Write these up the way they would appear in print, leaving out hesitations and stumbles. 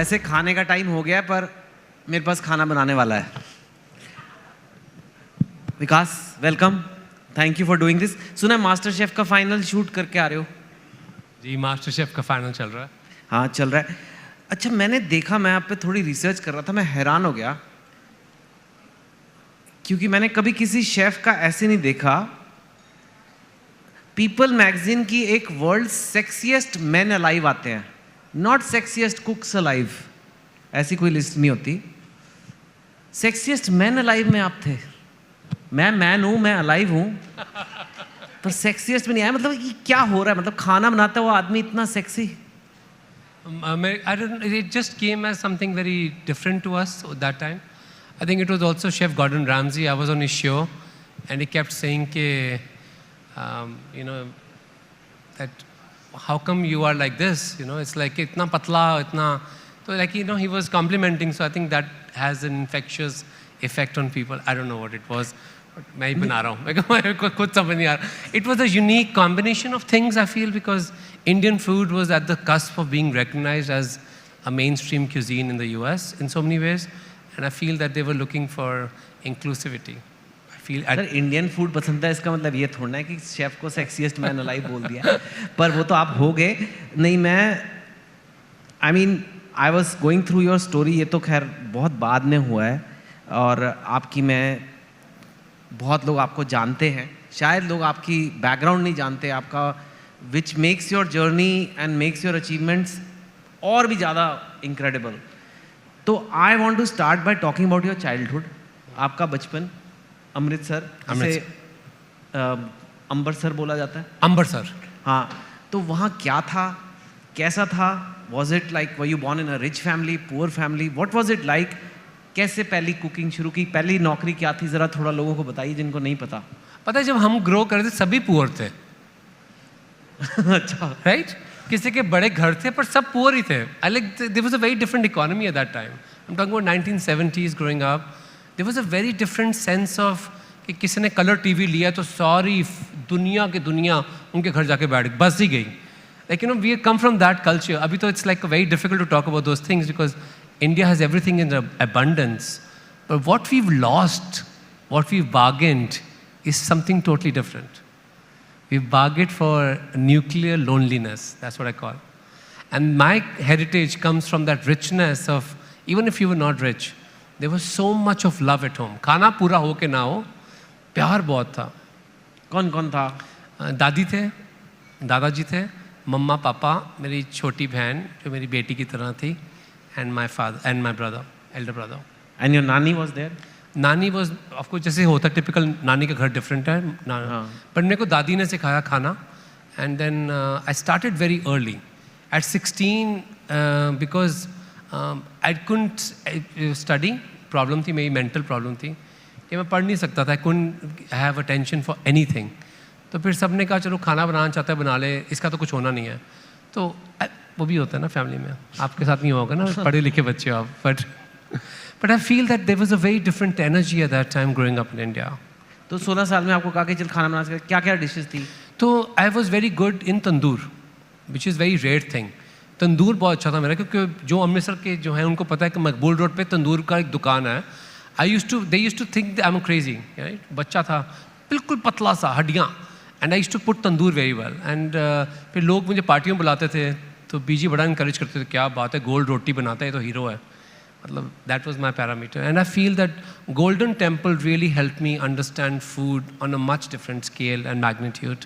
ऐसे खाने का टाइम हो गया पर मेरे पास खाना बनाने वाला है। Vikas welcome, thank you for doing this. सुना है मास्टर शेफ का फाइनल शूट करके आ रहे हो? जी, मास्टर शेफ का फाइनल चल रहा है। हाँ चल रहा है। अच्छा, मैंने देखा, मैं आप पे थोड़ी रिसर्च कर रहा था, मैं हैरान हो गया क्योंकि मैंने कभी किसी शेफ का ऐसे नहीं देखा। पीपल मैगजीन की एक वर्ल्ड सेक्सिएस्ट मैन अलाइव आते हैं, नॉट सेक्सिएस्ट कुक्स अलाइव, ऐसी कोई लिस्ट नहीं होती। सेक्सिएस्ट मैन अलाइव में आप थे। मैं मैन हूं, मैं अलाइव हूं, पर सेक्सिएस्ट में नहीं आया। मतलब ये क्या हो रहा है? मतलब खाना बनाता हुआ आदमी इतना sexy. I don't. It just came as something very different to us at that time. I think it was also Chef Gordon Ramsay. I was on his show, and he kept saying, that how come you are like this? It's like itna patla, itna. So he was complimenting. So I think that has an infectious effect on people. I don't know what it was. मैं ही बना रहा हूँ, खुद समझ नहीं आ रहा. It was a unique combination of things, I feel, because Indian food was at the cusp of being recognized as a mainstream cuisine in the US in so many ways, and I feel that they were looking for inclusivity. I feel sir Indian food पसंद है इसका मतलब ये थोड़ा है कि chef को sexiest man alive बोल दिया। पर वो तो आप हो गए। नहीं, I mean I was going through your story, ये तो खैर बहुत बाद में हुआ है, और आपकी मैं बहुत लोग आपको जानते हैं, शायद लोग आपकी बैकग्राउंड नहीं जानते आपका, which makes your journey and makes your achievements और भी ज़्यादा इनक्रेडिबल। तो I want to start by talking about your childhood. आपका बचपन अमृतसर, जिसे अमृतसर बोला जाता है। अमृतसर, हाँ, तो वहाँ क्या था, कैसा था? Was it like were you born in a rich family, poor family? What was it like? कैसे पहली कुकिंग शुरू की, पहली नौकरी क्या थी? ज़रा थोड़ा लोगों को बताइए जिनको नहीं पता। पता है जब हम ग्रो कर रहे थे सभी पुअर थे। अच्छा, राइट? किसी के बड़े घर थे पर सब पुअर ही थे। I like there was a very different economy at that time. I am talking about 1970s growing up. There was a very different sense of कि किसी ने कलर टीवी लिया तो सारी दुनिया की दुनिया उनके घर जाके बैठ बस ही गई। Like, we come from that culture. Abhi to it's like very difficult to talk about those things because India has everything in abundance. But what we've lost, what we've bargained, is something totally different. We've bargained for nuclear loneliness. That's what I call. And my heritage comes from that richness of, even if you were not rich, there was so much of love at home. खाना पूरा हो के ना हो, प्यार बहुत था। कौन कौन था? दादी थे, दादाजी थे, मम्मा पापा, मेरी छोटी बहन जो मेरी बेटी की तरह थी, and my father and my brother, Elder brother. And your नानी वाज देयर? नानी वाज, ऑफ कोर्स, जैसे होता टिपिकल नानी का घर डिफरेंट है, पर मेरे को दादी ने सिखाया खाना। And then I started very early at 16 because I couldn't study. Problem थी, मेरी मेंटल प्रॉब्लम थी कि मैं पढ़ नहीं सकता था। I couldn't have attention for anything. तो फिर सबने कहा चलो खाना बनाना चाहता है बना ले, इसका तो कुछ होना नहीं है। तो वो भी होता है ना फैमिली में, आपके साथ नहीं होगा ना, पढ़े लिखे बच्चे आप। But I feel that there was a very different energy at that time growing up in India. तो 16 साल में आपको कहा कि चल खाना बना सकते, क्या क्या डिशेस थी? तो I was very good in tandoor, which is very rare thing. Tandoor बहुत अच्छा था मेरा, क्योंकि जो अमृतसर के जो हैं उनको पता है कि मकबूल रोड पे तंदूर का एक दुकान है। They used to think I am crazy, right? बच्चा था, बिल्कुल पतला सा, हड्डियाँ। And I used to put tandoor very well. एंड फिर लोग मुझे पार्टियों में बुलाते थे तो बीजी बड़ा इंकरेज करते थे, क्या बात है, गोल्ड रोटी बनाता है तो हीरो है। मतलब that was my parameter. And I feel that golden temple really help me understand food on a much different scale and magnitude.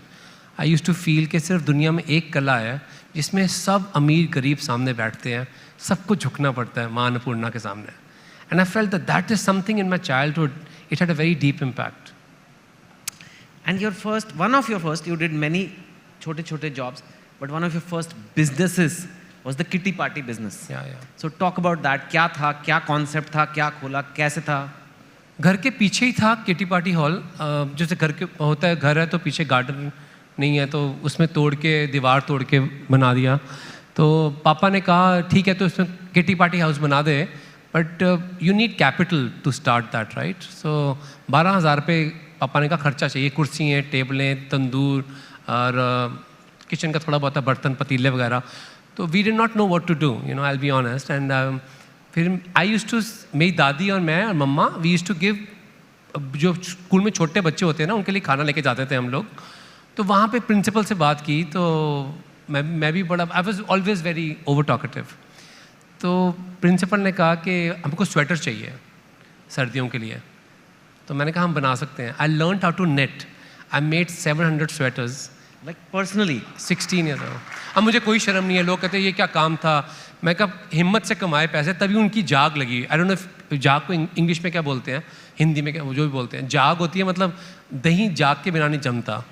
I used to feel कि सिर्फ दुनिया में एक कला है जिसमें सब अमीर गरीब सामने बैठते हैं, सबको झुकना पड़ता है माँ अन्नपूर्णा के सामने। And I felt that is something in my childhood, it had a very deep impact. And one of your first, you did many छोटे jobs, but one of your first businesses was the kitty party business. Yeah. So talk about that. क्या था, क्या concept था, क्या खोला, कैसे था? घर के पीछे ही था किटी पार्टी हॉल। जैसे घर के होता है, घर है तो पीछे गार्डन नहीं है, तो उसमें दीवार तोड़ के बना दिया। तो पापा ने कहा ठीक है, तो इसमें किटी पार्टी हाउस बना दे, but you need capital to start that, right? So 12,000 रुपये पापा ने कहा खर्चा चाहिए, कुर्सी हैं, टेबलें, तंदूर और किचन का थोड़ा बहुत बर्तन पतीले वगैरह। तो we did not know what to do, you know, I will be honest. And फिर आई यूज्ड टू, मेरी दादी और मैं और मम्मा, वी यूज्ड टू गिव, जो स्कूल में छोटे बच्चे होते हैं ना, उनके लिए खाना लेके जाते थे हम लोग. तो वहाँ पे प्रिंसिपल से बात की, तो मैं भी बड़ा, I was always very over talkative. तो प्रिंसिपल ने कहा कि हमको स्वेटर चाहिए सर्दियों के लिए. तो मैंने कहा हम बना सकते हैं. I learn how to knit. I made 700 sweaters like personally 16 years ago. अब मुझे कोई शर्म नहीं है. लोग कहते हैं ये क्या काम था. मैं कहा हिम्मत से कमाए पैसे, तभी उनकी जाग लगी. आई डोंट नो जाग को इंग्लिश में क्या बोलते हैं, हिंदी में क्या, जो भी बोलते हैं. जाग होती है, मतलब दही जाग के बिना नहीं जमता.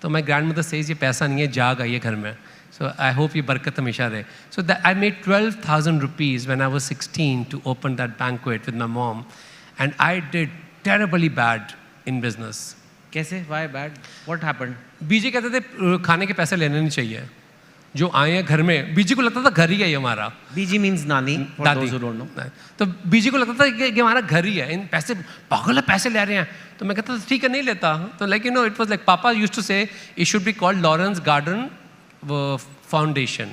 तो माई ग्रैंड मदर सेज ये पैसा नहीं है, जाग आई है घर में. सो आई होप ये बरकत हमेशा रहे. सो I made 12,000 rupees when I was 16 to open that banquet with my mom, and I did terribly bad in business. कैसे? Why bad? What happened? बीजी कहते थे खाने के पैसे लेने नहीं चाहिए. जो आए हैं घर में, बीजी को लगता था घर ही है ये हमारा. बीजी मीन्स नानी, दादी. तो बीजी को लगता था कि हमारा घर ही है, इन पैसे पागल है, पैसे ले रहे हैं. तो मैं कहता था ठीक है नहीं लेता. तो like you no, it was like पापा यूज्ड टू से it should be called Lawrence garden foundation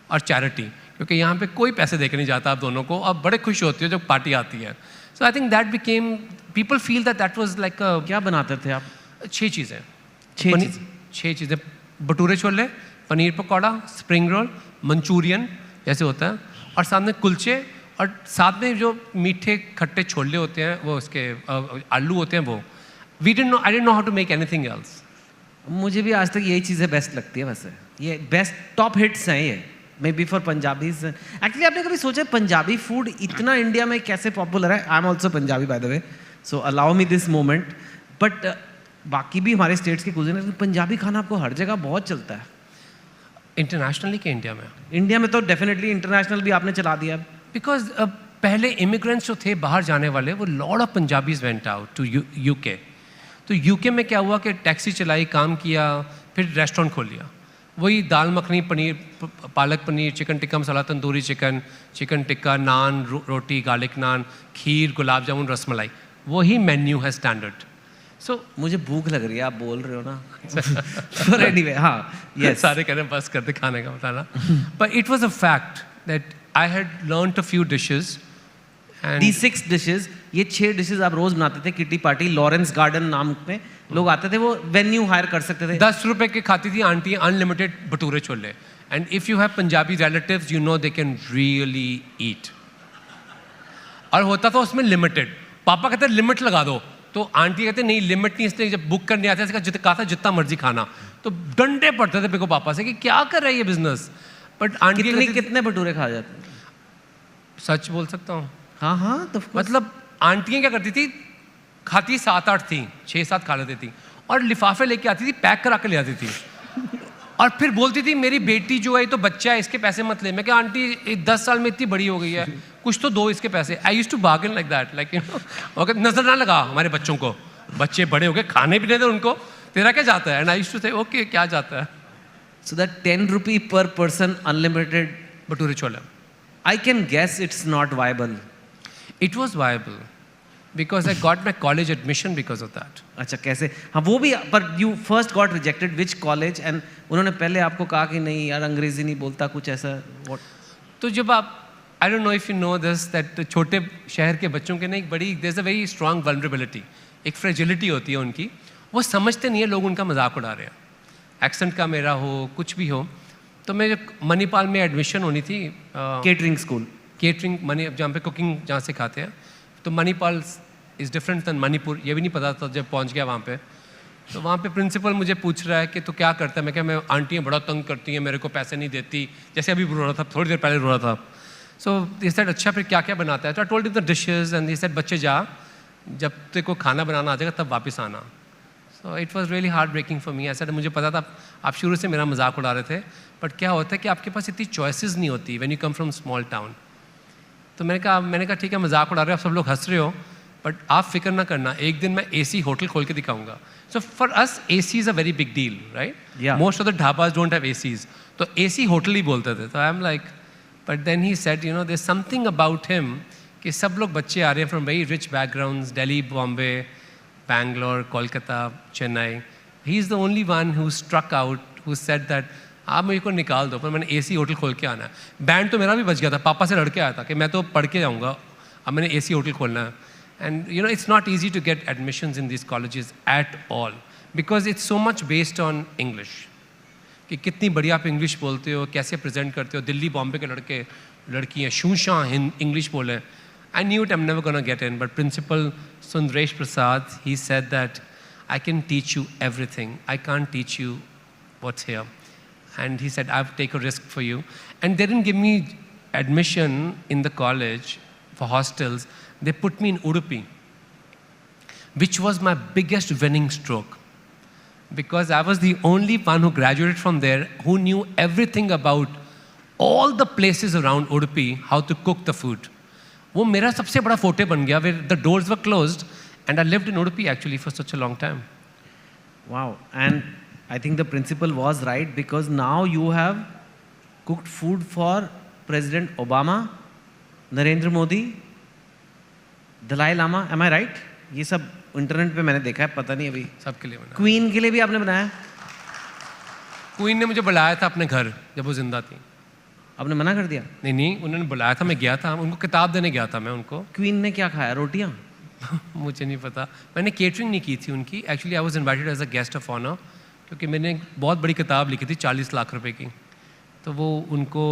और चैरिटी, क्योंकि यहाँ पे कोई पैसे देके नहीं जाता आप दोनों को. अब बड़े खुश होती हो जब पार्टी आती है. So I think that became, people feel that was like. क्या बनाते थे आप? 6 चीज़ें. 6 चीज़ें. Bhature chole, paneer pakora, spring roll, Manchurian जैसे होता है, और साथ में कुलचे, और साथ में जो मीठे खट्टे छोले होते हैं, वो उसके आलू होते हैं वो. I didn't know how to make anything else. मुझे भी आज तक यही चीज़ें बेस्ट लगती है. वैसे ये बेस्ट टॉप हिट्स हैं ये, may be for Punjabis. Actually आपने कभी सोचा पंजाबी फूड इतना इंडिया में कैसे पॉपुलर है? I am also Punjabi by the way, so allow me this moment. But बाकी भी हमारे स्टेट्स के कुजीन है, पंजाबी खाना आपको हर जगह बहुत चलता है. इंटरनेशनली के इंडिया में? इंडिया में तो डेफिनेटली, इंटरनेशनल भी आपने चला दिया. बिकॉज पहले इमिग्रेंट्स जो थे बाहर जाने वाले, वो lot of Punjabis went out to UK. तो यूके में क्या हुआ कि टैक्सी चलाई, काम किया, फिर रेस्टोरेंट खोल लिया. वही दाल makhani, paneer, palak paneer, chicken tikka masala, tandoori chicken, chicken tikka, नान, रोटी, गार्लिक नान, खीर, गुलाब जामुन, रसमलाई. वही मेन्यू है स्टैंडर्ड. सो मुझे भूख लग रही है, आप बोल रहे हो ना. पर एनीवे, हाँ, यस. सारे कह रहे हैं बस करते खाने का बताना. But it was a fact that I had learned a few dishes. The 6 dishes, ये 6 डिशेज आप रोज बनाते थे. किटी पार्टी, लॉरेंस गार्डन नाम में लोग आते थे, वो वेन्यू हायर कर सकते थे. 10 रुपए के खाती थी aunty unlimited bhature chole. And if you have Punjabi relatives, you know they can really eat. और होता था उसमें लिमिटेड. पापा कहते लिमिट लगा दो, तो आंटी कहते नहीं लिमिट नहीं. इसलिए जब बुक करने आते थे कहा था जितना मर्जी खाना. तो डंडे पड़ते थे मेरे को पापा से कि क्या कर रहा है ये बिजनेस. बट आंटी कितने भटूरे खा जाते? सच बोल सकता हूँ. हाँ हाँ, तो मतलब आंटियाँ क्या करती थी, खाती 7-8 थी, 6-7 खा लेती थी, और लिफाफे लेके आती थी, पैक करा के ले आती थी. और फिर बोलती थी मेरी बेटी जो है तो बच्चा है, इसके पैसे मत ले. मैं क्या आंटी 10 साल में इतनी बड़ी हो गई है, कुछ तो दो इसके पैसे. I used to bargain like that, like you know, और नजर ना लगा हमारे बच्चों को, बच्चे बड़े हो गए, खाने पीने दे उनको, तेरा क्या जाता है. And I used to say okay क्या जाता है. So that 10 rupee per person unlimited bhature chole. I can guess it's not viable. It was viable because I got my college admission because of that. अच्छा, कैसे? हाँ, वो भी. पर you first got rejected which college? And उन्होंने पहले आपको कहा कि नहीं यार अंग्रेजी नहीं बोलता, कुछ ऐसा? व्हाट? तो जब आप, I don't know if you know this, that छोटे शहर के बच्चों के ना एक बड़ी, there is a very strong vulnerability, एक फ्रेजिलिटी होती है उनकी. वो समझते नहीं है लोग उनका मजाक उड़ा रहे हैं, एक्सेंट का मेरा हो, कुछ भी हो. तो मैं मणिपाल में एडमिशन होनी थी, केटरिंग स्कूल, केटरिंग जहाँ पे कुकिंग जहाँ से खाते हैं. तो Manipal is different than Manipur. ये भी नहीं पता था जब पहुँच गया वहाँ पे. तो वहाँ पे प्रिंसिपल मुझे पूछ रहा है कि तो क्या करता है. मैं क्या, मैं आंटियाँ बड़ा तंग करती हैं, मेरे को पैसे नहीं देती, जैसे अभी रो रहा था, थोड़ी देर पहले रो रहा था. सो ये सेड अच्छा फिर क्या क्या बनाता है. तो I told him the dishes and ये सेड बच्चे जा, जब तेरे को खाना बनाना आ जाएगा तब वापस आना. So it was really heart breaking for me. ऐसा मुझे पता था आप शुरू से मेरा मजाक उड़ा रहे थे, बट क्या होता है कि आपके पास इतनी चॉइसेस नहीं होती when you come from small town. तो मैंने कहा ठीक है मजाक उड़ा रहे हो, आप सब लोग हंस रहे हो, बट आप फिक्र ना करना, एक दिन मैं AC होटल खोल के दिखाऊंगा. So for us AC is a very big deal, right? Most of the dhabas don't have ACs. तो AC होटल ही बोलते थे. तो I am like, but then he said you know there something about him कि सब लोग बच्चे आ रहे हैं from very rich backgrounds, Delhi, Bombay, Bangalore, Kolkata, Chennai. He is the only one who struck out, who said that आप मुझे को निकाल दो, पर मैंने AC होटल खोल के आना है। बैंड तो मेरा भी बच गया था, पापा से लड़ के आया था कि मैं तो पढ़ के जाऊँगा, अब मैंने AC होटल खोलना है। And you know, it's not easy to get admissions in this colleges at all, because it's so much based on English, कि कितनी बढ़िया आप इंग्लिश बोलते हो, कैसे प्रेजेंट करते हो। दिल्ली बॉम्बे के लड़के लड़कियाँ शूशा इंग्लिश बोले। I knew it, I'm never going to get in, but Principal Sundaresh Prasad, he said that I can teach you everything. I can't teach you what's here. And he said, I'll take a risk for you. And they didn't give me admission in the college for hostels. They put me in Udupi, which was my biggest winning stroke. Because I was the only one who graduated from there who knew everything about all the places around Udupi, how to cook the food. वो मेरा सबसे बड़ा फोटे बन गया, where the doors were closed and I lived in Udupi actually for such a long time. Wow. And I think the principal was right, because now you have cooked food for President Obama, Narendra Modi, Dalai Lama. Am I right? ये सब internet पे मैंने देखा है, पता नहीं अभी। सबके लिए बनाया। क्वीन के लिए भी आपने बनाया? क्वीन ने मुझे बुलाया था अपने घर जब वो जिंदा थी। आपने मना कर दिया? नहीं, उन्होंने बुलाया था, मैं गया था, उनको किताब देने गया था मैं उनको। क्वीन ने क्या खाया, रोटियां? मुझे नहीं पता, मैंने केटरिंग नहीं की थी उनकी। Actually I was invited as a guest of honour, क्योंकि मैंने एक बहुत बड़ी किताब लिखी थी 40 लाख रुपए की, तो वो उनको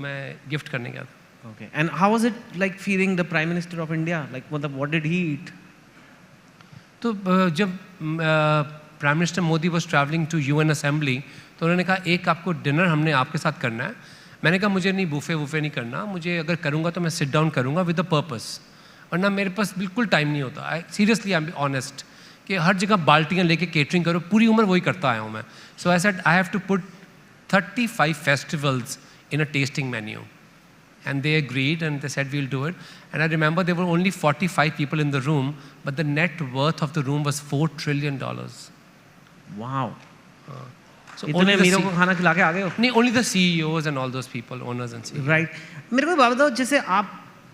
मैं गिफ्ट करने गया था। Okay. And how was it like feeling the Prime Minister of India? Like, what did he eat? तो जब prime minister Modi was travelling to UN assembly, तो उन्होंने कहा एक आपको डिनर हमने आपके साथ करना है। मैंने कहा मुझे नहीं बूफे वूफे नहीं करना, मुझे अगर करूँगा तो मैं सिट डाउन करूँगा विद अ पर्पस, वरना मेरे पास बिल्कुल टाइम नहीं होता। I seriously I am honest, कि हर जगह बाल्टियाँ लेके केटरिंग करो, पूरी उम्र वही करता आया हूँ मैं। So I said I have to put 35 festivals in a tasting menu, and they agreed and they said we'll do it. And I remember there were only 45 people in the room, but the net worth of the room was $4 trillion. Wow. So इतने अमीरों को खाना खिला के आ गए हो? नहीं, only the CEOs and all those people, owners and CEOs. Right. मेरे को बात बताओ, जैसे आप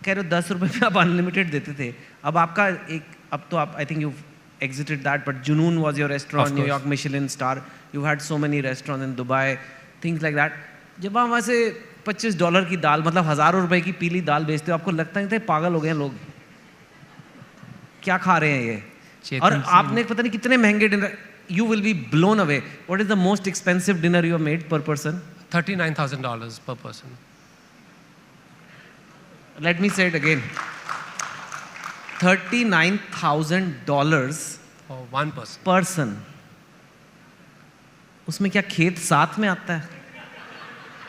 कह रहे हो 10 रुपए में आप अनलिमिटेड देते थे, अब आपका एक, अब तो आप, I think you've exited that, but Junoon was your restaurant, New York Michelin star, you had so many restaurants in Dubai, things like that. जब आप वहाँ से $25 की दाल, मतलब हज़ारों रुपए की पीली दाल बेचते हो, आपको लगता नहीं था पागल हो गए हैं लोग, क्या खा रहे हैं ये? और आपने पता नहीं कितने महंगे dinner, you will be blown away. What is the most expensive dinner you have made per person? $39,000 per person. Let me say it again. $39,000 For one person. person. उसमें क्या खेत साथ में आता है?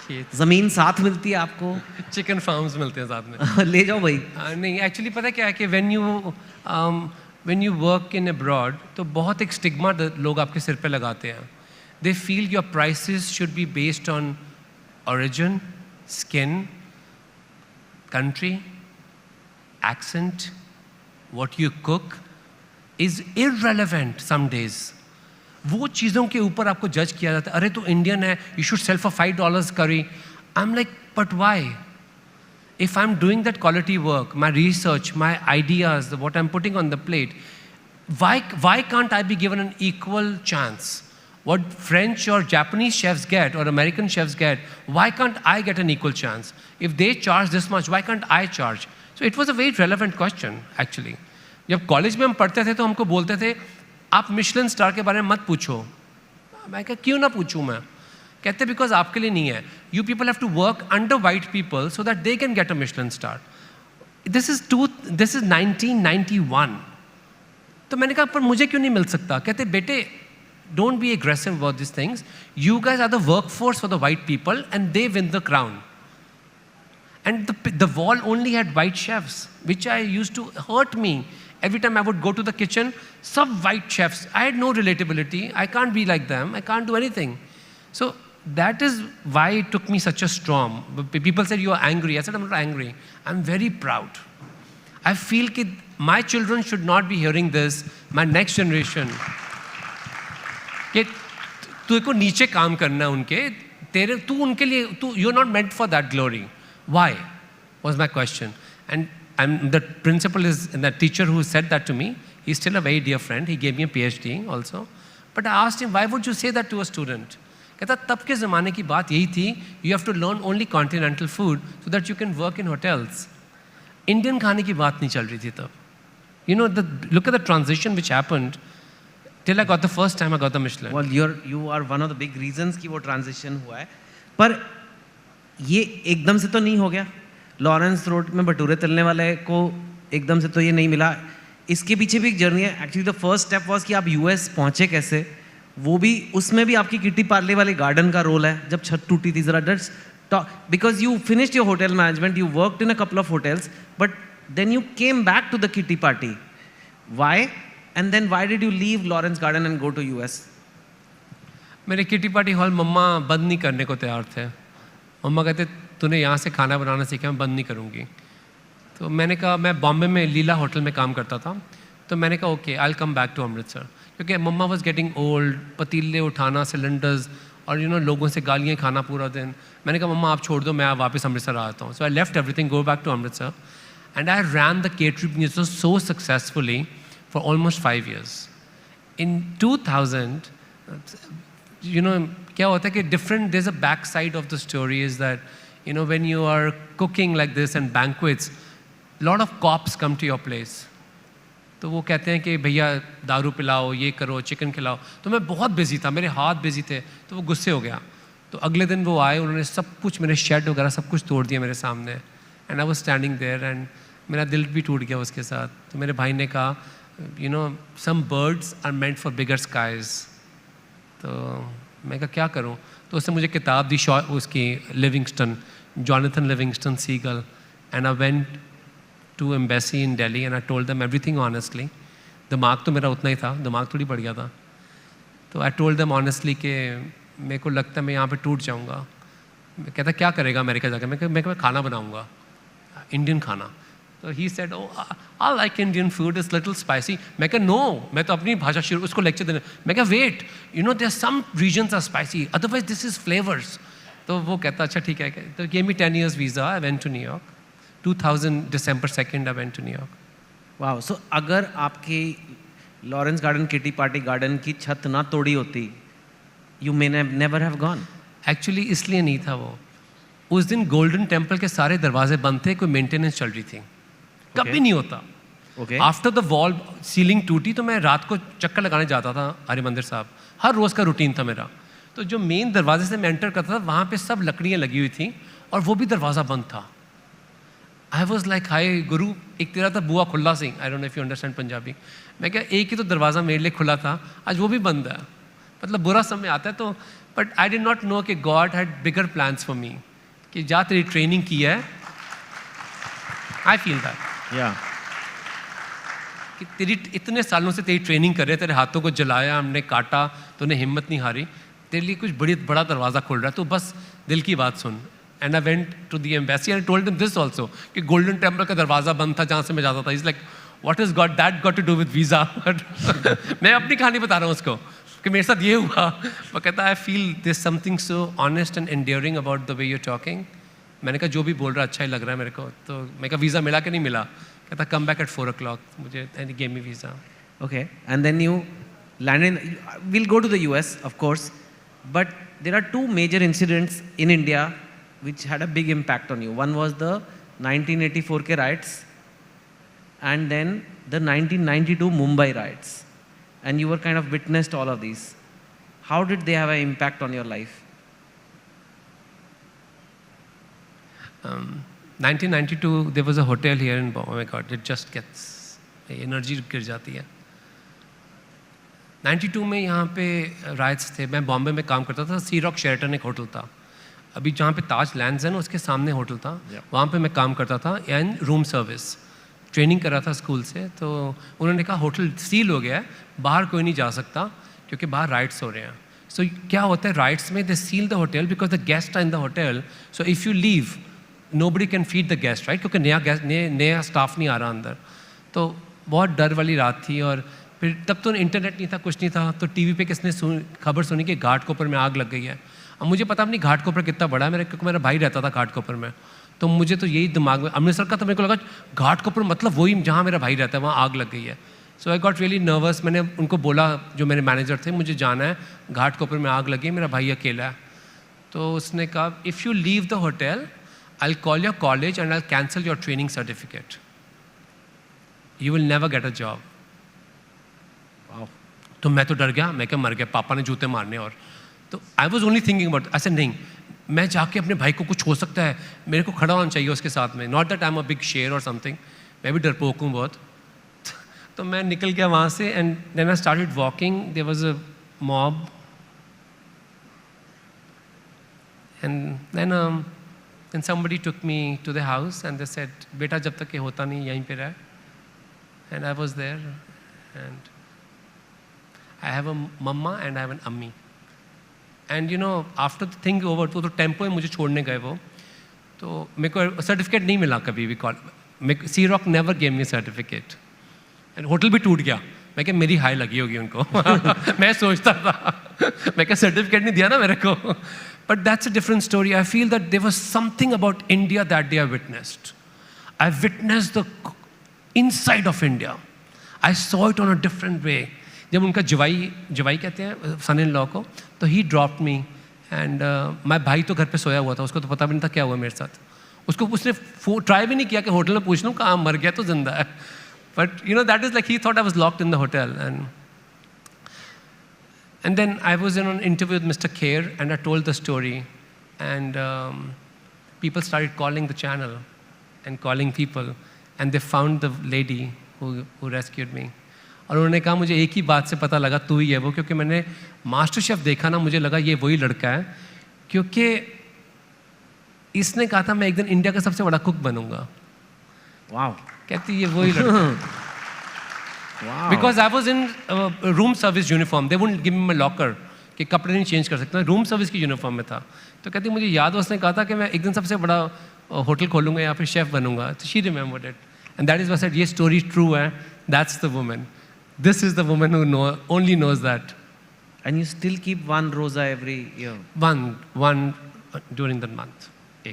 खेत, जमीन साथ मिलती है आपको? चिकन फार्म्स मिलते हैं साथ में। ले जाओ भाई। नहीं, एक्चुअली पता क्या है कि when you work in abroad, तो बहुत एक स्टिग्मा लोग आपके सिर पे लगाते हैं। They feel your prices should be based on origin, skin, country, accent, what you cook is irrelevant some days. वो चीज़ों के ऊपर आपको जज किया जाता है। अरे तो इंडियन है, you should sell for $5 curry. I'm like, but why? If I'm doing that quality work, my research, my ideas, what I'm putting on the plate, why can't I be given an equal chance? What French or Japanese chefs get or American chefs get, why can't I get an equal chance? If they charge this much, why can't I charge? So it was a very relevant question, actually. जब college में हम पढ़ते थे तो हमको बोलते थे आप मिशेलिन स्टार के बारे में मत पूछो। मैं कहा क्यों ना पूछूं मैं? कहते बिकॉज आपके लिए नहीं है। You people have to work under white people so that they can get a Michelin star. This is 1991। तो मैंने कहा पर मुझे क्यों नहीं मिल सकता? कहते बेटे don't be aggressive about this things, you guys are the work force for the white people and they win the crown. And the wall only had white chefs, which I used to hurt me. Every time I would go to the kitchen, some white chefs. I had no relatability. I can't be like them. I can't do anything. So that is why it took me such a storm. People said, you are angry. I said, I'm not angry. I'm very proud. I feel that my children should not be hearing this, my next generation. कि तू को नीचे काम करना उनके, तेरे तू उनके लिए तू you're not meant for that glory. Why? Was my question. And the principal is, and the teacher who said that to me, he's still a very dear friend. He gave me a PhD also. But I asked him, why would you say that to a student? कहता तब के ज़माने की बात यही थी, you have to learn only continental food so that you can work in hotels. Indian खाने की बात नहीं चल रही थी तब। You know, look at the transition which happened till I got the first time I got the Michelin. Well, you are one of the big reasons कि वो transition हुआ है, पर ये एकदम से तो नहीं हो गया। लॉरेंस रोड में भटूरे तलने वाले को एकदम से तो ये नहीं मिला, इसके पीछे भी एक जर्नी है। Actually the first step was कि आप यूएस पहुंचे कैसे, वो भी उसमें भी आपकी किटी पार्ले वाले गार्डन का रोल है जब छत टूटी थी। जरा because you finished your hotel management, you worked in a couple of hotels, but then you came back to the kitty party. Why? And then why did you leave Lawrence Garden and go to US? मेरे kitty party hall मम्मा बंद नहीं करने को तैयार थे। मम्मा कहते तूने यहाँ से खाना बनाना सीखा, मैं बंद नहीं करूँगी। तो मैंने कहा, मैं बॉम्बे में लीला होटल में काम करता था, तो मैंने कहा okay I will come back to Amritsar, क्योंकि मम्मा वाज गेटिंग ओल्ड, पतीले उठाना, सिलेंडर्स और लोगों से गालियाँ खाना पूरा दिन। मैंने कहा मम्मा आप छोड़ दो, मैं वापस अमृतसर आता हूँ। So I left everything, go back to Amritsar, and I ran the catering business so successfully for almost 5 years. In 2000, क्या होता है कि there's a back side of the story is that, when you are cooking like this and banquets, a lot of cops come to your place. तो वो कहते हैं कि भैया दारू पिलाओ, ये करो, चिकन खिलाओ। तो मैं बहुत बिजी था, मेरे हाथ बिजी थे, तो वो गुस्से हो गया। तो अगले दिन वो आए, उन्होंने सब कुछ, मेरे शेड वगैरह सब कुछ तोड़ दिया मेरे सामने। And I was standing there and मेरा दिल भी टूट गया उसके साथ। तो मेरे भाई ने कहा, some birds are meant for bigger skies. तो मैं कहा क्या करूं? तो उसने मुझे किताब दी, उसकी Livingston, Jonathan Livingston Seagull, and I went to embassy in Delhi and I told them everything honestly. दिमाग तो मेरा उतना ही था, दिमाग थोड़ी बढ़ गया था। तो आई टोल्ड देम ऑनेस्टली कि मेरे को लगता है मैं यहाँ पे टूट जाऊँगा। कहता क्या करेगा अमेरिका जाकर? मैं खाना बनाऊँगा, इंडियन खाना। तो he said I like Indian food, is little spicy. मैं कहा नो, मैं तो अपनी भाषा शुरू, उसको लेक्चर देने। मैं कहा wait, there some reasons are spicy, otherwise this is flavours. तो वो कहता अच्छा ठीक है। तो gave me 10 years visa, I went to New York. 2000 December 2nd I went to New York. वाह। सो अगर आपकी Lawrence garden kitty party garden की छत ना तोड़ी होती, you may never have gone. Actually इसलिए नहीं था वो, उस दिन गोल्डन टेम्पल के सारे दरवाजे बंद थे, कोई मेंटेनेंस चल रही थी। कभी नहीं होता। आफ्टर द वॉल सीलिंग टूटी तो मैं रात को चक्कर लगाने जाता था हरिमंदिर साहब, हर रोज़ का रूटीन था मेरा। तो जो मेन दरवाजे से मैं एंटर करता था, वहाँ पे सब लकड़ियाँ लगी हुई थी और वो भी दरवाज़ा बंद था। आई वॉज लाइक हाय गुरु, एक तेरा था बुआ खुल्ला सिंह, आई don't know if you understand Punjabi. मैं क्या, एक ही तो दरवाज़ा मेरे लिए खुला था, आज वो भी बंद है। मतलब बुरा समय आता है। तो but I did not know कि god had bigger plans for me, कि जा तेरी ट्रेनिंग की है। आई फील दैट कि तेरी इतने सालों से तेरी ट्रेनिंग कर रहे, तेरे हाथों को जलाया, हमने काटा, तूने हिम्मत नहीं हारी, तेरे लिए कुछ बड़ा दरवाज़ा खोल रहा है, तो बस दिल की बात सुन। And I went to the embassy and told them this also कि गोल्डन टेम्पल का दरवाज़ा बंद था जहाँ से मैं जाता था। Is like what is got that got to do with visa. मैं अपनी कहानी बता रहा हूँ उसको कि मेरे साथ ये हुआ। वो कहता I feel this something so honest and enduring about the way you talking. मैंने कहा जो भी बोल रहा अच्छा ही लग रहा है मेरे को। तो मैं कहा वीज़ा मिला कि नहीं मिला? कहता कम बैक एट 4 o'clock। मुझे gave me visa. Okay, and then you land in, will go to the US of course, but there are 2 major incidents in India which had a big impact on you. One was the 1984 के riots and then the 1992 Mumbai riots, and you were kind of witnessed all of these. How did they have an impact on your life? 1992 there was a hotel here in Bombay. Oh my God, it just gets energy गिर जाती है। 92 में यहाँ पे rights थे। मैं बॉम्बे में काम करता था, सी रॉक शेरटन एक होटल था, अभी जहाँ पे ताज लैंड्स है ना उसके सामने होटल था। वहाँ पे मैं काम करता था एंड रूम सर्विस, ट्रेनिंग कर रहा था स्कूल से। तो उन्होंने कहा होटल सील हो गया है, बाहर कोई नहीं जा सकता क्योंकि बाहर राइट्स हो रहे हैं। सो क्या होता है राइट्स में, they seal the hotel because the guest are in the hotel. So if you leave nobody can feed the guest, right? क्योंकि नया स्टाफ नहीं आ रहा अंदर। तो बहुत डर वाली रात थी। और फिर तब तो इंटरनेट नहीं था, कुछ नहीं था। तो टीवी पे किसने खबर सुनी कि घाटकोपर में आग लग गई है। अब मुझे पता नहीं घाटकोपर कितना बड़ा है, क्योंकि मेरा भाई रहता था घाटकोपर में। तो मुझे तो यही दिमाग में, अमृतसर का तो मेरे को लगा घाटकोपर मतलब वही जहाँ मेरा भाई रहता है, वहाँ आग लग गई है। So I got really nervous. मैंने उनको बोला, जो मेरे मैनेजर थे, मुझे जाना है, घाट कोपर में आग लगी, मेरा भाई अकेला है. तो उसने कहा, if you leave the hotel, I will call your college and I will cancel your training certificate. You will never get a job. तो मैं तो डर गया, मैं क्या मर गया, पापा ने जूते मारने. और तो I was only thinking about, ऐसे नहीं, मैं जाके अपने भाई को कुछ हो सकता है, मेरे को खड़ा होना चाहिए उसके साथ में. Not that I am a big शेर और समथिंग, मैं भी डरपोक हूँ बहुत. तो मैं निकल गया वहाँ से and then I started walking. There was a mob and then somebody took me to the house and they said, बेटा जब तक ये होता नहीं यहीं पे रह. And I was there and I have a mama and I have an ammi. And you know, after the thing over, तो टेम्पो में मुझे छोड़ने गए वो, तो मेरे को सर्टिफिकेट नहीं मिला कभी भी. Sea rock never gave me certificate. And hotel भी टूट गया. मैं क्या मेरी हाई लगी होगी उनको. मैं सोचता था, मैं क्या सर्टिफिकेट नहीं दिया ना मेरे को. But that's a different story. I feel that there was something about India that day I witnessed. I witnessed the inside of India. I saw it on a different way. जब उनका जवाई कहते हैं सन in law को, तो ही dropped me and my भाई तो घर पे सोया हुआ था, उसको तो पता भी नहीं था क्या हुआ मेरे साथ. उसने ट्राई भी नहीं किया कि होटल में पूछ लूँ कहाँ मर गया तो जिंदा है. But you know that is like he thought I was locked in the hotel. And then I was in an interview with mister Kher and I told the story and people started calling the channel and calling people and they found the lady who rescued me. और उन्होंने कहा, मुझे एक ही बात से पता लगा तू ही है वो, क्योंकि मैंने मास्टर शेफ देखा ना, मुझे लगा ये वही लड़का है, क्योंकि इसने कहा था मैं एक दिन इंडिया का सबसे बड़ा कुक बनूंगा. वाओ. कहती ये वही लड़का. Because I was in room service uniform. They wouldn't give me my locker कि कपड़े नहीं चेंज कर सकते. रूम सर्विस की यूनिफॉर्म में था. तो कहती मुझे याद, उसने कहा था कि मैं एक दिन सबसे बड़ा होटल खोलूंगा या फिर शेफ बनूंगा. तो she remembered it and that is why I said ये स्टोरी ट्रू है. That's the woman. This is the woman who only knows that. And you still keep one rosa every year? One during the month.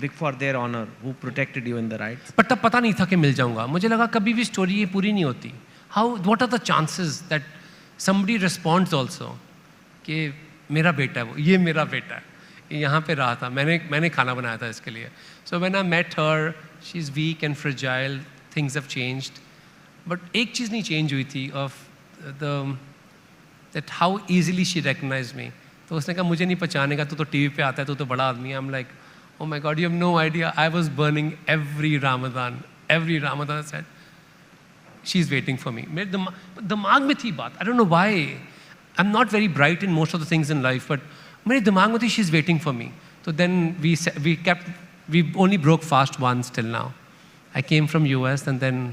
Big for their honor, who protected you in the riots. But तब पता नहीं था कि मिल जाऊंगा. मुझे लगा कभी भी स्टोरी ये पूरी नहीं होती. What are the chances that somebody responds also कि मेरा बेटा है वो, ये मेरा बेटा है, ये यहाँ पे रहा था, मैंने खाना बनाया था इसके लिए. So when I met her, she's weak and fragile. Things have changed. But एक चीज़ नहीं change हुई थी of that how easily she recognized me. तो उसने कहा मुझे नहीं पहचानेगा, तू तो टीवी पे आता है, तू तो बड़ा आदमी है. I'm like, oh my God, you have no idea. I was burning every Ramadan. I said, she's waiting for me. मेरे दिमाग में थी बात. I don't know why. I'm not very bright in most of the things in life, but मेरे दिमाग में थी she's waiting for me. So then we only broke fast once till now. I came from US and then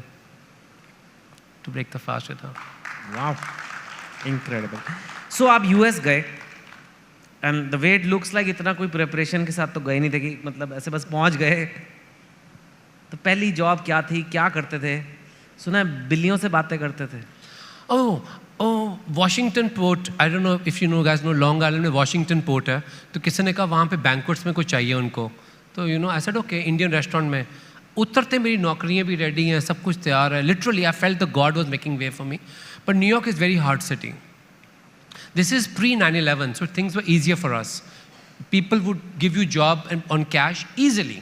to break the fast with her. Wow, incredible. So आप US गए and the way it looks like इतना कोई preparation के साथ तो गए नहीं थे कि मतलब ऐसे बस पहुंच गए. तो पहली जॉब क्या थी, क्या करते थे? सुना है बिल्लियों से बातें करते थे. Oh, Washington Port. I don't know if you know guys know Long Island में Washington Port है. तो किसी ने कहा वहाँ पे banquets में कुछ चाहिए उनको. तो you know I said okay, Indian restaurant में. उतरते मेरी नौकरियाँ भी रेडी हैं, सब कुछ तैयार है. Literally, I felt the God was making way for me. But New York is very hard city. This is pre 9/11, so things were easier for us. People would give you job on cash easily.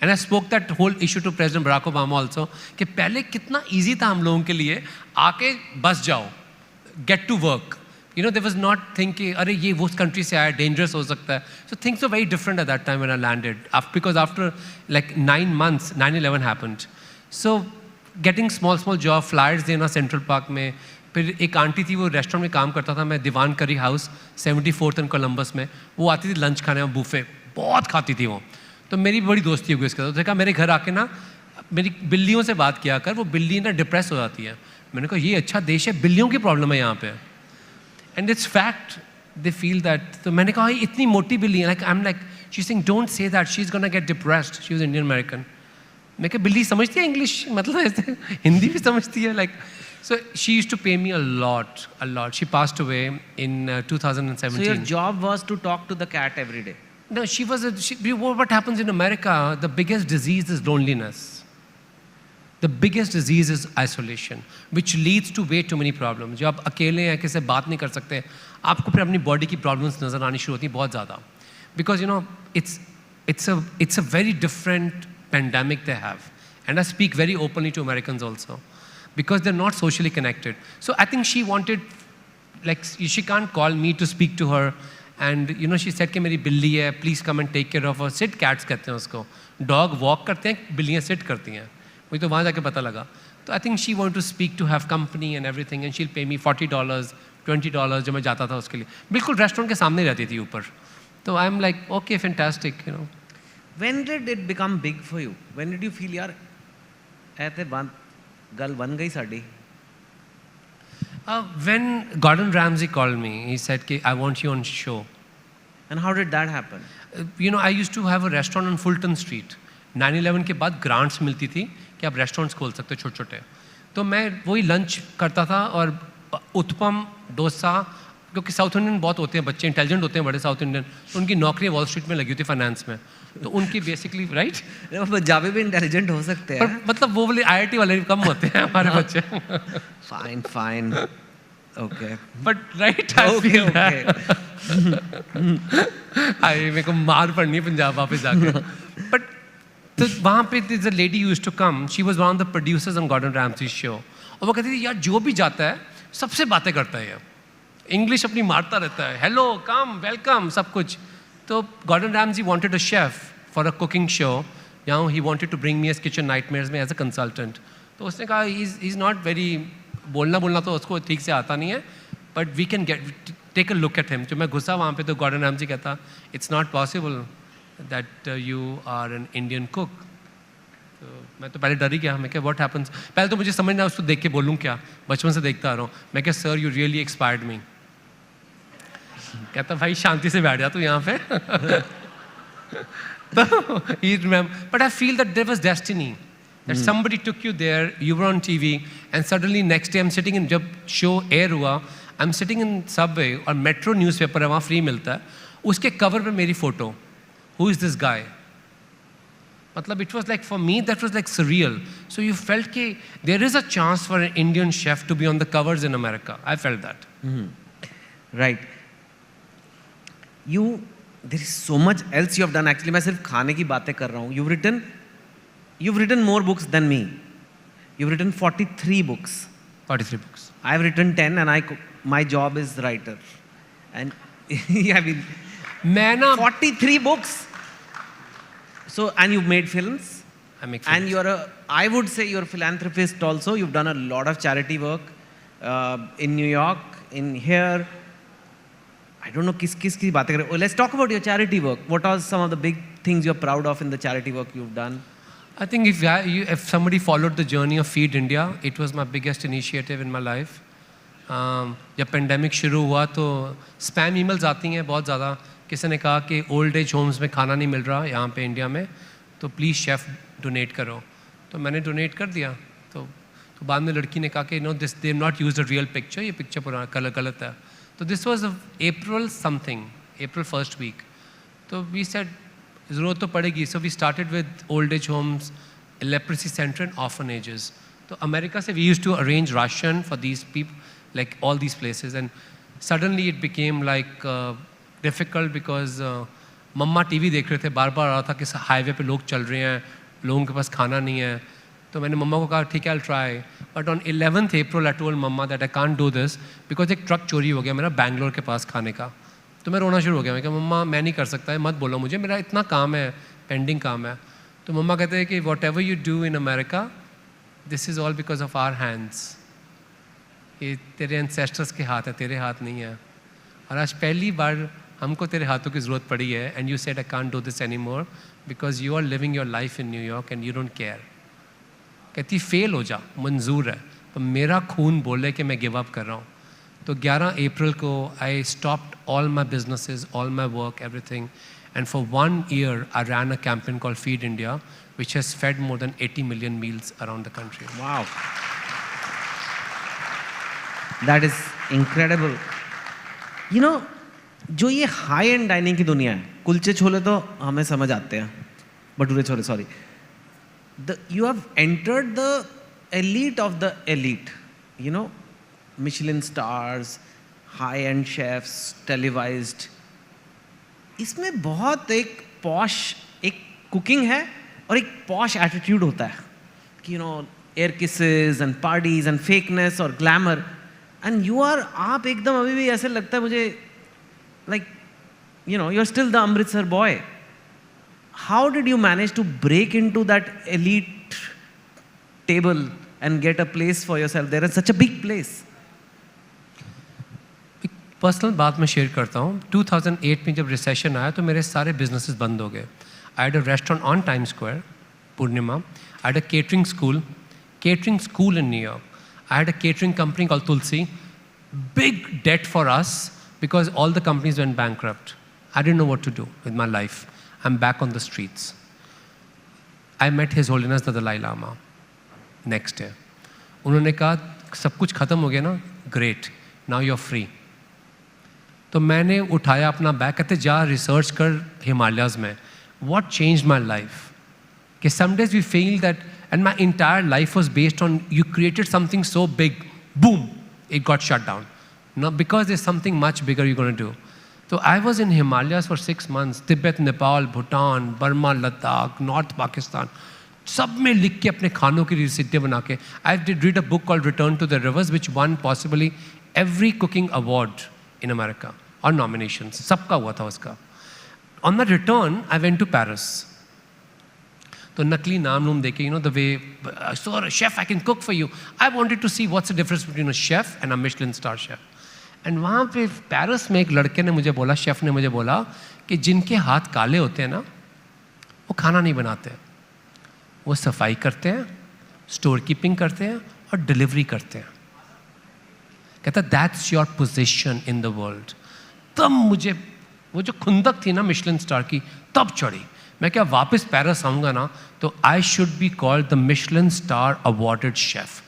And I spoke that whole issue to President Barack Obama also. कि पहले कितना easy था हम लोगों के लिए, आके बस जाओ, get to work. You know, there was not thinking, अरे ये वो country से आया, dangerous हो सकता है. So things were very different at that time when I landed. Because after like 9 months, 9/11 happened. So getting small job, flyers देना Central Park में. फिर एक आंटी थी, वो रेस्टोरेंट में काम करता था, मैं दीवान करी हाउस 74th एंड कोलम्बस में. वो आती थी लंच खाने में, बूफे बहुत खाती थी वो. तो मेरी बड़ी दोस्ती हो गई उसके साथ. देखा मेरे घर आके ना मेरी बिल्लियों से बात किया कर, वो बिल्ली ना डिप्रेस हो जाती है. मैंने कहा ये अच्छा देश है, बिल्लियों की प्रॉब्लम है यहाँ पे. And it's fact, they feel that. तो मैंने कहा इतनी मोटी बिल्ली है, like I am like she is saying don't say that, she is gonna get depressed. She is Indian American. मैं कहा बिल्ली समझती है इंग्लिश, मतलब ऐसे हिंदी भी समझती है. Like so she used to pay me a lot. She passed away in 2017. So your job was to talk to the cat every day? No, what happens in America, the biggest disease is loneliness. The biggest disease is isolation, which leads to way too many problems. जो आप अकेले हैं, किसी से बात नहीं कर सकते, आपको फिर अपनी बॉडी की प्रॉब्लम्स नज़र आनी शुरू होती हैं बहुत ज़्यादा. Because it's a very different pandemic they have. And I speak very openly to Americans also. Because they're not socially connected. So I think she wanted, like, she can't call me to speak to her. And she said कि मेरी बिल्ली है, please come and take care of her. Sit cats कहते हैं उसको. Dog walk करते हैं, बिल्लियाँ sit करती हैं. मुझे तो वहाँ जाके पता लगा. तो I think she wanted to speak, to have company and everything, and she'll pay me $40, $20 जब मैं जाता था उसके लिए. बिल्कुल रेस्टोरेंट के सामने रहती थी ऊपर. So I'm like, okay, fantastic, When did it become big for you? When did you feel, yaar, ऐसे गल बन गई sari? When Gordon Ramsay called me, he said, I want you on show. And how did that happen? I used to have a restaurant on Fulton Street. 9/11 के बाद grants मिलती थी कि आप restaurants खोल सकते हो छोटे-छोटे. तो मैं वही lunch करता था और उत्पम, डोसा, क्योंकि साउथ इंडियन बहुत होते हैं बच्चे, इंटेलिजेंट होते हैं बड़े साउथ इंडियन, तो उनकी नौकरियाँ वॉल स्ट्रीट में लगी होती फाइनेंस में, तो उनकी बेसिकली राइट पंजाबी भी इंटेलिजेंट हो सकते हैं, मतलब वो वाले IIT वाले कम होते हैं हमारे बच्चे. Fine okay but right I feel मेरे को मार पड़नी है पंजाब वापस जाके. बट तो वहाँ पे this a lady used to come, she was one of the producers on Gordon Ramsay show, और वो कहती थी यार जो भी जाता है सबसे बातें करता है, इंग्लिश अपनी मारता रहता है, हेलो कम वेलकम सब कुछ. तो Gordon Ramsay wanted a chef for a cooking show, he wanted to bring me as kitchen nightmares में एज अ कंसल्टेंट. तो उसने कहा ही इज़ नॉट वेरी, बोलना तो उसको ठीक से आता नहीं है, but we can get take a look at him. जब मैं घुसा वहाँ पे तो गॉर्डन रैमसी कहता it's not possible that you are an Indian cook. तो मैं तो पहले डर ही गया, मैं क्या व्हाट हैपन्स, पहले तो मुझे समझना उसको देख के बोलूँ क्या, बचपन से देखता आ रहा हूँ. मैं क्या sir you really expired me. कहता भाई शांति से बैठ जा तू यहाँ पे. But I feel that there was destiny, that somebody took you there, you were on TV, and suddenly next day I'm sitting in, जब शो एयर हुआ, I'm sitting in subway और मेट्रो न्यूज़पेपर है वहाँ free मिलता है, उसके cover पे मेरी photo, who is this guy? मतलब it was like for me that was like surreal. So you felt कि there is a chance for an Indian chef to be on the covers in America. I felt that. Right. There is so much else you have done. Actually मैं सिर्फ खाने की बातें कर रहा हूँ. You've written more books than me. You've written 43 books. 43 books. I've written 10 and my job is writer. And I mean, मैं ना 43 books. So, and you've made films. I make films. And I would say you're a philanthropist also. You've done a lot of charity work in New York, in here. I don't know किस की बातें करें. Let's talk about your charity work. What are some of the big things you're proud of in the charity work you've done? I think if somebody followed the journey of Feed India, it was my biggest initiative in my life. जब pandemic शुरू हुआ तो spam emails आती हैं बहुत ज़्यादा. किसी ने कहा कि ओल्ड एज होम्स में खाना नहीं मिल रहा यहाँ पे इंडिया में, तो प्लीज़ शेफ़ डोनेट करो. तो मैंने डोनेट कर दिया. तो बाद में लड़की ने कहा कि no this they not use the real picture, ये पिक्चर पुराना कलर गलत है. तो this was April 1st week. तो वी सेड ज़रूरत तो पड़ेगी. So we started with old age homes, leprosy centre and orphanages. तो अमेरिका से we use to arrange ration for these people, like all these places. And suddenly it became like difficult because mumma TV देख रहे थे, बार बार आ रहा था कि highway पे लोग चल रहे हैं, लोगों के पास खाना नहीं है. तो मैंने मम्मा को कहा ठीक है I try. But on 11th April I told mumma that I can't do this because एक ट्रक चोरी हो गया मेरा बैंगलोर के पास खाने का. तो मैं रोना शुरू हो गया. मैं कहा मम्मा मैं नहीं कर सकता है, मत बोलो मुझे, मेरा इतना काम है, पेंडिंग काम है. तो मम्मा कहते हैं कि whatever you do in America this is all because of our hands. ये तेरे एंसेस्टर्स के हाथ है, तेरे हाथ नहीं है. और आज पहली बार हमको तेरे हाथों की ज़रूरत पड़ी है. And you said I can't do this any more because you are living your life in New York and you don't care. कहती फेल हो जा मंजूर है, पर मेरा खून बोले कि मैं गिव अप कर रहा हूँ. तो 11 April को I stopped all my businesses, all my work, everything. And for 1 year I ran a campaign called feed India which has fed more than 80 million meals around the country. Wow. That is incredible. You know, जो ये high and dining की दुनिया है, कुलचे छोले तो हमें समझ आते हैं, bhature chole sorry. you have entered the elite of the elite, you know, Michelin stars, high-end chefs, televised. इसमें बहुत एक पॉश एक कुकिंग है और एक पॉश एटीट्यूड होता है कि you know air kisses and parties and fakeness और ग्लैमर एंड यू आर आप एकदम अभी भी ऐसे लगता है मुझे like you know you are still the Amritsar boy. How did you manage to break into that elite table and get a place for yourself there is such a big place? Personal बात मैं share करता हूँ. 2008 में जब recession आया तो मेरे सारे बिजनेसेस बंद हो गए. I had a restaurant on time square, Purnima. I had a catering school in New York. I had a catering company called Tulsi. Big debt for us because all the companies went bankrupt. I didn't know what to do with my life. I'm back on the streets. I met His Holiness the Dalai Lama next year. उन्होंने कहा सब कुछ खत्म हो गया ना, great, now you're free. तो मैंने उठाया अपना बैग, कहते जा रिसर्च कर हिमालयाज़ में. What changed my life? कि some days we feel that, and my entire life was based on you created something so big, boom, it got shut down. No, because there's something much bigger you're going to do. So I was in Himalayas for 6 months, Tibet, Nepal, Bhutan, Burma, Ladakh, North Pakistan. सब में लिख के अपने खानों की recipe बना के. I did read a book called Return to the Rivers, which won possibly every cooking award in America, और nominations, सबका हुआ था उसका. On the return, I went to Paris. तो नकली नाम नूम देके, you know, the way, so a chef, I can cook for you. I wanted to see what's the difference between a chef and a Michelin star chef. And वहाँ पे Paris में एक लड़के ने मुझे बोला, शेफ ने मुझे बोला कि जिनके हाथ काले होते हैं ना, वो खाना नहीं बनाते. वो सफाई करते हैं, स्टोर कीपिंग करते हैं और डिलीवरी करते हैं. कहता that's your position in the world. तब मुझे वो जो खुंदक थी ना मिशलिन स्टार की, तब चढ़ी. मैं क्या वापस पेरिस आऊँगा ना तो I should be called the Michelin star awarded chef.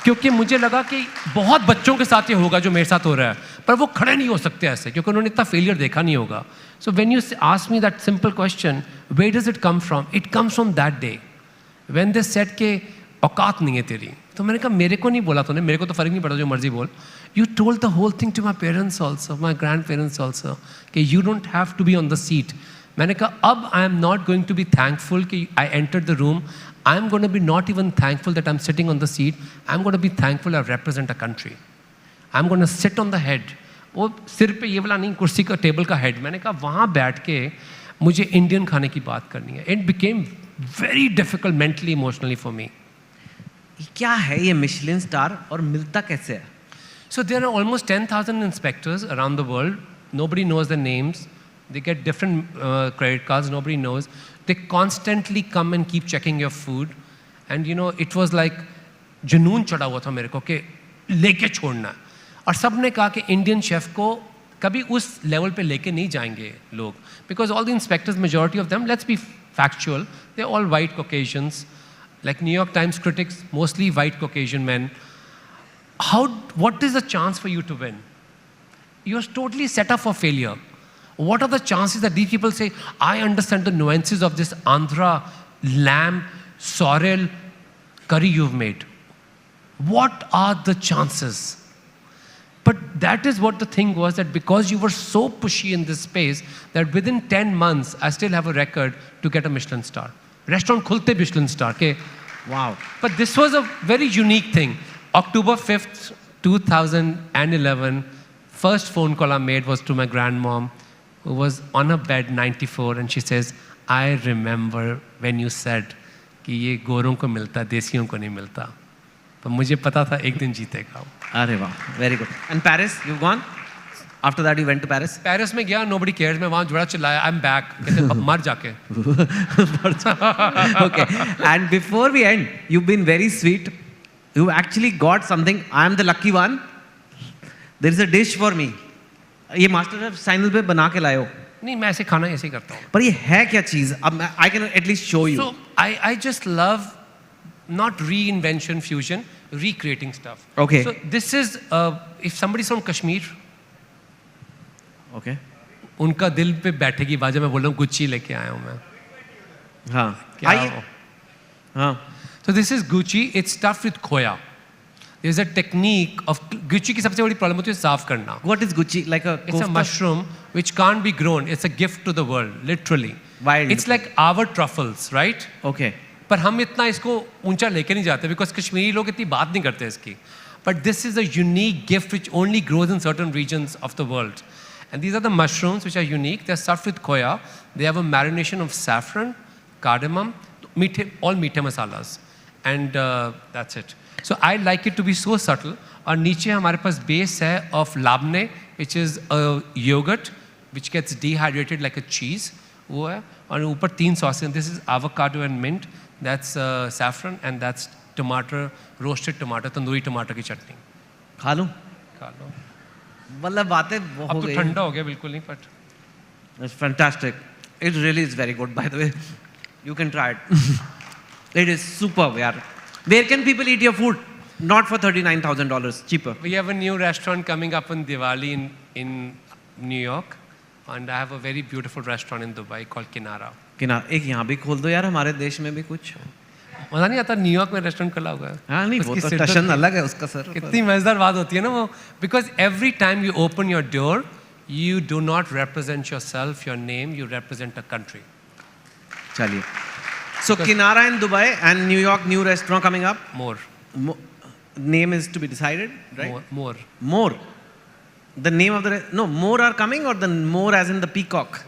क्योंकि मुझे लगा कि बहुत बच्चों के साथ ये होगा जो मेरे साथ हो रहा है, पर वो खड़े नहीं हो सकते ऐसे क्योंकि उन्होंने इतना फेलियर देखा नहीं होगा. So when you ask me that simple question, where does it come from? It comes from that day when they said के औकात नहीं है तेरी. तो मैंने कहा मेरे को नहीं बोला तूने, मेरे को तो फर्क नहीं पड़ा, जो मर्जी बोल. You told the whole thing to my parents also, my grandparents also, कि you don't have to be on the seat. मैंने कहा अब I am not going to be thankful कि I entered the room. I am going to be not even thankful that I'm sitting on the seat. I'm going to be thankful I represent a country. I'm going to sit on the head. वो सिर पे ये वाला नहीं, कुर्सी का table का head. मैंने कहा वहाँ बैठ के मुझे इंडियन खाने की बात करनी है. It became very difficult mentally, emotionally for me. क्या है ये मिशलिन स्टार और मिलता कैसे है? So there are almost 10,000 inspectors around the world. Nobody knows their names. They get different credit cards. Nobody knows. They constantly come and keep checking your food. And you know, it was like जुनून चढ़ा हुआ था मेरे को कि लेके छोड़ना. और सब ने कहा कि इंडियन शेफ को कभी उस लेवल पे लेके नहीं जाएंगे लोग. Because all the inspectors, majority of them, let's be factual, they're all white Caucasians. Like New York Times critics, mostly white Caucasian men. What is the chance for you to win? You're totally set up for failure. What are the chances that these people say, I understand the nuances of this Andhra lamb sorrel curry you've made? What are the chances? But that is what the thing was, that because you were so pushy in this space, that within 10 months, I still have a record to get a Michelin star. Restaurant khulte Michelin star. Okay? Wow. But this was a very unique thing. October 5th, 2011, first phone call I made was to my grandmom, who was on her bed, 94, and she says, I remember when you said कि ये गोरों को मिलता, देसियों को नहीं मिलता. पर मुझे पता था एक दिन जीतेगा. अरे वाह, very good. And Paris, you've gone? After that you went to Paris? Paris में गया, nobody cares. मैं वहाँ जुड़ा चिल्लाया, I'm back. कहते मर जाके. Okay. And before we end, you've been very sweet. You actually got something. I am the lucky one. There is a dish for me. ये मास्टर शेफ चैनल पे बना के लाए हो? नहीं, मैं ऐसे खाना ऐसे ही करता हूँ. पर ये है क्या चीज़? अब I can at least show you. So I just love not reinvention, fusion, recreating stuff. Okay. So this is if somebody's from Kashmir, Okay. उनका दिल पे बैठेगी बाजा. मैं बोल रहा हूँ गुच्ची लेके आया हूँ मैं. हाँ. क्या आइए. हाँ. So this is Gucci. It's stuffed with khoya. There's a technique of Gucci की सबसे बड़ी प्रॉब्लम होती है साफ करना. What is Gucci? Like a It's a mushroom which can't be grown. It's a gift to the world, literally. Wild. It's like our truffles, right? Okay. पर हम इतना इसको ऊंचा लेके नहीं जाते because कश्मीरी लोग इतनी बात नहीं करते इसकी. But this is a unique gift which only grows in certain regions of the world. And these are the mushrooms which are unique. They're stuffed with khoya. They have a marination of saffron, cardamom, all meethe masalas. And that's it. So I like it to be so subtle. और नीचे हमारे पास base है of labne, which is a yogurt which gets dehydrated like a cheese. वो है. और ऊपर 3 sauces. This is avocado and mint. That's saffron and that's tomato, roasted tomato, tandoori टमाटर की चटनी. खा लूं? खा लो. मतलब बातें हो अब तो गई. ठंडा हो गया बिल्कुल नहीं but. It's fantastic. It really is very good, by the way. You can try it. It is superb, yaar. Where can people eat your food? Not for $39,000, cheaper. We have a new restaurant coming up on Diwali in New York, and I have a very beautiful restaurant in Dubai called Kinara. किनारा एक यहाँ भी खोल दो यार हमारे देश में भी कुछ. मजा नहीं आता न्यूयॉर्क में रेस्टोरेंट खुला हुआ है. हाँ नहीं वो उसकी तो सिद्धत टशन अलग है उसका सर. कितनी मजेदार बात होती है ना वो. Because every time you open your door, you do not represent yourself, your name, you represent a country. चलिए. So Kinara in Dubai and New York new restaurant coming up. More. Name is to be decided, right? More. More. The name of the no more are coming or the more as in the peacock.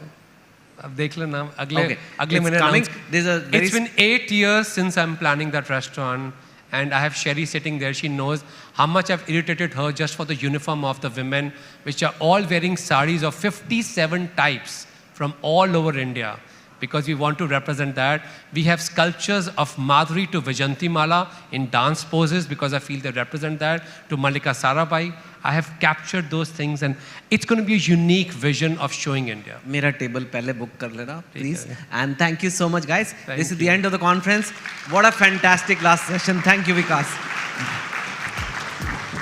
अब देख लो नाम अगले Okay. अगले It's महीने coming. announce- There's a very It's been 8 years since I'm planning that restaurant, and I have Sherry sitting there. She knows how much I've irritated her just for the uniform of the women, which are all wearing saris of 57 types from all over India, because we want to represent that. We have sculptures of Madhuri to Vijanti Mala in dance poses because I feel they represent that, to Malika Sarabhai. I have captured those things, and it's going to be a unique vision of showing India. मेरा table पहले book कर लेना please. And thank you so much guys. Thank This is the end of the conference. What a fantastic last session. Thank you Vikas.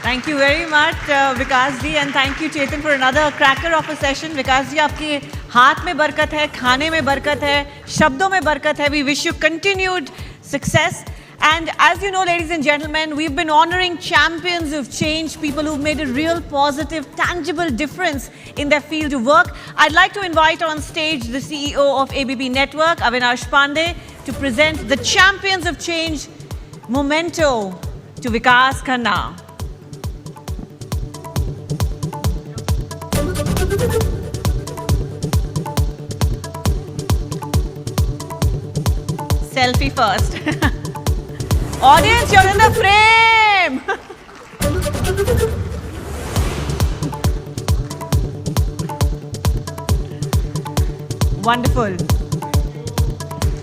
Thank you very much, Vikas ji, and thank you, Chetan, for another cracker of a session. Vikas ji, आपके हाथ में बरकत है, खाने में बरकत है, शब्दों में बरकत है. We wish you continued success. And as you know, ladies and gentlemen, we've been honoring champions of change, people who've made a real positive, tangible difference in their field of work. I'd like to invite on stage the CEO of ABP Network, Avinash Pandey, to present the champions of change memento to Vikas Khanna. Selfie first. Audience, you're in the frame. Wonderful.